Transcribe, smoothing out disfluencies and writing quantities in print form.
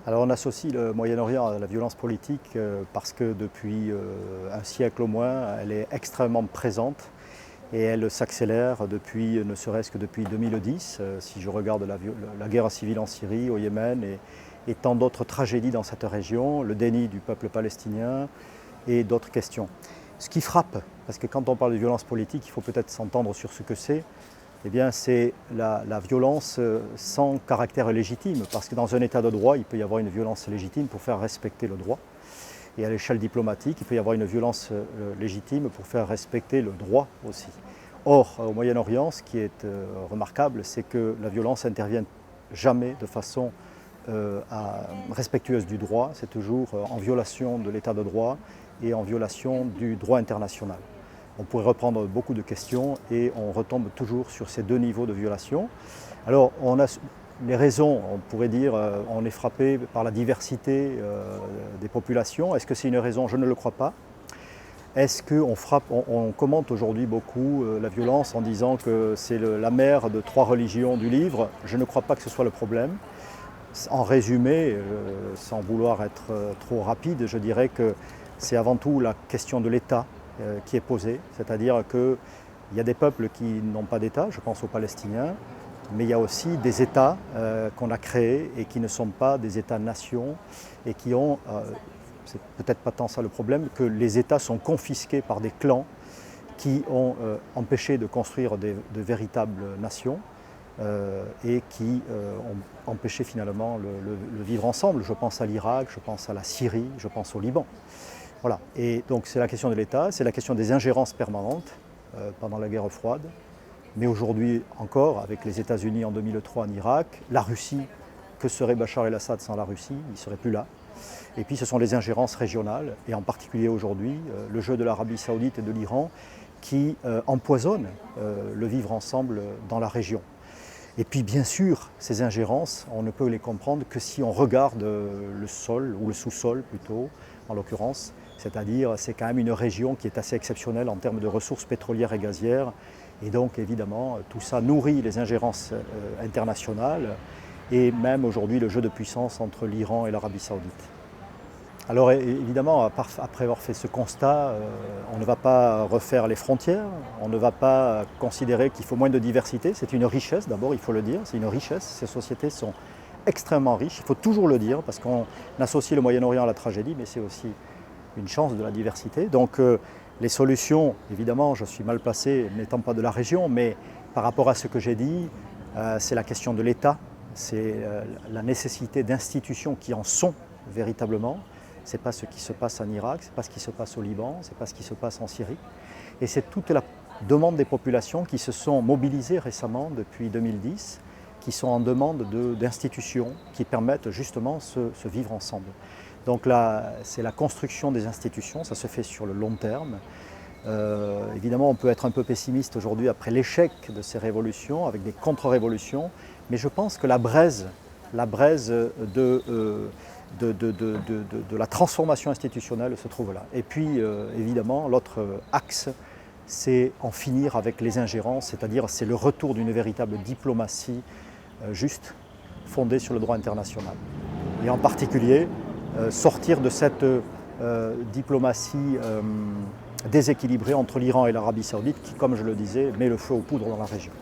Alors on associe le Moyen-Orient à la violence politique parce que depuis un siècle au moins, elle est extrêmement présente et elle s'accélère depuis, ne serait-ce que depuis 2010. Si je regarde la guerre civile en Syrie, au Yémen et tant d'autres tragédies dans cette région, le déni du peuple palestinien et d'autres questions. Ce qui frappe, parce que quand on parle de violence politique, il faut peut-être s'entendre sur ce que c'est, eh bien, c'est la violence sans caractère légitime, parce que dans un état de droit, il peut y avoir une violence légitime pour faire respecter le droit. Et à l'échelle diplomatique, il peut y avoir une violence légitime pour faire respecter le droit aussi. Or, au Moyen-Orient, ce qui est remarquable, c'est que la violence n'intervient jamais de façon respectueuse du droit, c'est toujours en violation de l'état de droit et en violation du droit international. On pourrait reprendre beaucoup de questions et on retombe toujours sur ces deux niveaux de violation. Alors, on a les raisons, on pourrait dire, on est frappé par la diversité des populations. Est-ce que c'est une raison? Je ne le crois pas. Est-ce on commente aujourd'hui beaucoup la violence en disant que c'est la mère de trois religions du livre? Je ne crois pas que ce soit le problème. En résumé, sans vouloir être trop rapide, je dirais que c'est avant tout la question de l'État qui est posée, c'est-à-dire qu'il y a des peuples qui n'ont pas d'État, je pense aux Palestiniens, mais il y a aussi des États qu'on a créés et qui ne sont pas des États-nations et qui ont, c'est peut-être pas tant ça le problème, que les États sont confisqués par des clans qui ont empêché de construire de véritables nations et qui ont empêché finalement le vivre ensemble. Je pense à l'Irak, je pense à la Syrie, je pense au Liban. Voilà. Et donc c'est la question de l'État, c'est la question des ingérences permanentes pendant la guerre froide, mais aujourd'hui encore, avec les États-Unis en 2003 en Irak, la Russie, que serait Bachar el-Assad sans la Russie? Il ne serait plus là. Et puis ce sont les ingérences régionales, et en particulier aujourd'hui, le jeu de l'Arabie Saoudite et de l'Iran qui empoisonnent le vivre ensemble dans la région. Et puis bien sûr, ces ingérences, on ne peut les comprendre que si on regarde le sol, ou le sous-sol plutôt, en l'occurrence, c'est-à-dire c'est quand même une région qui est assez exceptionnelle en termes de ressources pétrolières et gazières, et donc évidemment tout ça nourrit les ingérences internationales, et même aujourd'hui le jeu de puissance entre l'Iran et l'Arabie Saoudite. Alors évidemment, après avoir fait ce constat, on ne va pas refaire les frontières, on ne va pas considérer qu'il faut moins de diversité, c'est une richesse d'abord, il faut le dire, c'est une richesse, ces sociétés sont extrêmement riches, il faut toujours le dire, parce qu'on associe le Moyen-Orient à la tragédie, mais c'est aussi une chance de la diversité. Donc les solutions, évidemment, je suis mal placé n'étant pas de la région, mais par rapport à ce que j'ai dit, c'est la question de l'État, c'est la nécessité d'institutions qui en sont véritablement. Ce n'est pas ce qui se passe en Irak, ce n'est pas ce qui se passe au Liban, ce n'est pas ce qui se passe en Syrie. Et c'est toute la demande des populations qui se sont mobilisées récemment depuis 2010, qui sont en demande d'institutions qui permettent justement ce vivre ensemble. Donc là, c'est la construction des institutions, ça se fait sur le long terme. Évidemment, on peut être un peu pessimiste aujourd'hui après l'échec de ces révolutions, avec des contre-révolutions, mais je pense que la braise de la transformation institutionnelle se trouve là. Et puis, évidemment, l'autre axe, c'est en finir avec les ingérences, c'est-à-dire c'est le retour d'une véritable diplomatie juste, fondée sur le droit international. Et en particulier, sortir de cette diplomatie déséquilibrée entre l'Iran et l'Arabie Saoudite qui, comme je le disais, met le feu aux poudres dans la région.